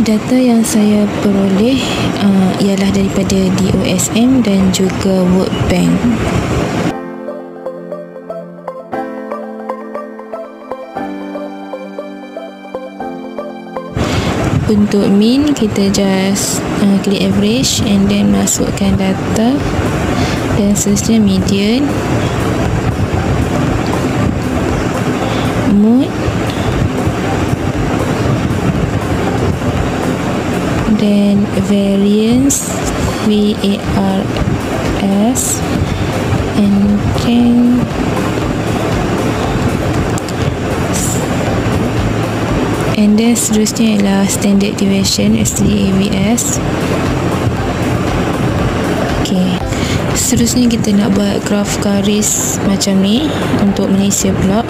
Data yang saya peroleh ialah daripada DOSM dan juga World Bank. Untuk mean, kita just klik average and then masukkan data, dan seterusnya median, mode, then variance, VARS, and then seterusnya ialah standard deviation, SDAVS. Okay. Seterusnya kita nak buat graf garis macam ni untuk Malaysia pula.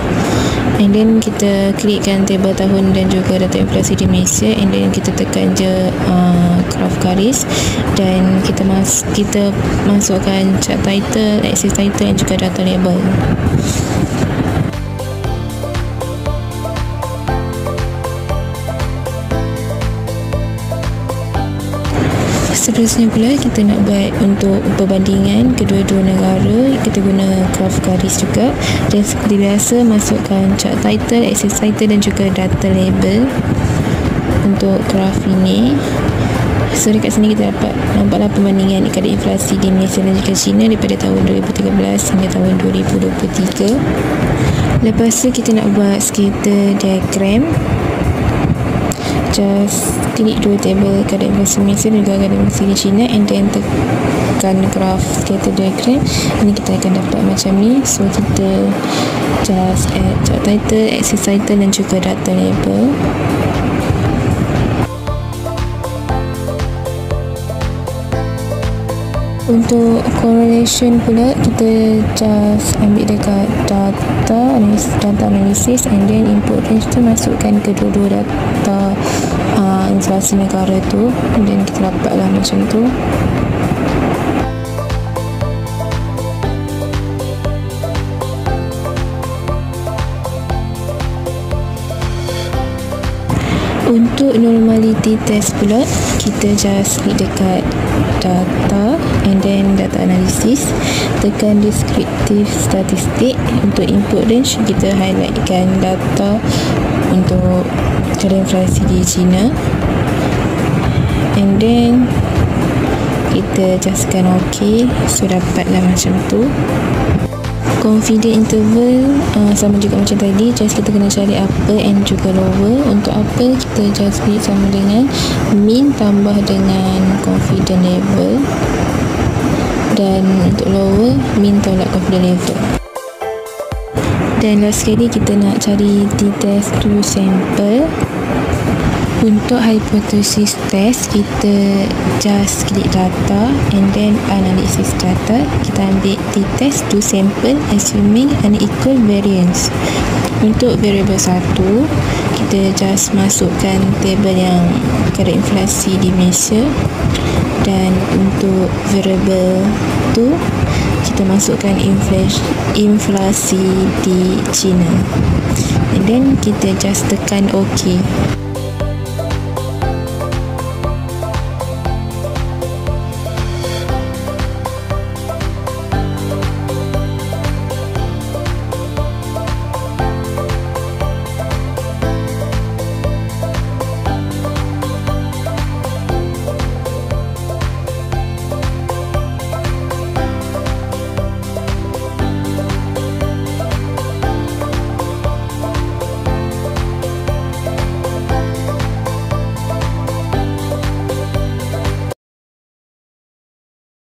And then kita klikkan table tahun dan juga data inflasi di Malaysia, and then kita tekan je graf garis, dan kita masukkan chart title, axis title dan juga data label. Seterusnya pula kita nak buat untuk perbandingan kedua-dua negara. Kita guna graf garis juga, dan seperti biasa masukkan chart title, axis title dan juga data label untuk graf ini. So dekat sini kita dapat nampaklah perbandingan kadar inflasi di Malaysia dan juga China daripada tahun 2013 hingga tahun 2023. Lepas tu kita nak buat scatter diagram. Just klik dua table kadar inflasi Malaysia dan juga kadar inflasi di China, and then tekan graf scatter diagram. Ini kita akan dapat macam ni. So kita just add chart title, axis title dan juga data label. Untuk correlation pula, kita just ambil dekat data analysis, and then input range tu masukkan kedua-dua data inflasi negara tu, dan kita dapatlah macam tu. Untuk normality test pula, kita just klik dekat data and then data analysis, tekan descriptive statistik. Untuk input range, kita highlightkan data untuk kadar inflasi di China, and then kita justkan OK. So dapatlah macam tu. Confidence interval sama juga macam tadi, just kita kena cari upper and juga lower. Untuk upper, kita just klik sama dengan mean tambah dengan confidence level, dan untuk lower, mean tolak confidence level. Dan last sekali kita nak cari t-test to sample. Untuk hypothesis test, kita just klik data and then analysis data. Kita ambil t-test to sample assuming unequal variance. Untuk variable 1, kita just masukkan table yang kadar inflasi di Malaysia, dan untuk variable 2 kita masukkan inflasi di China, and then kita just tekan OK.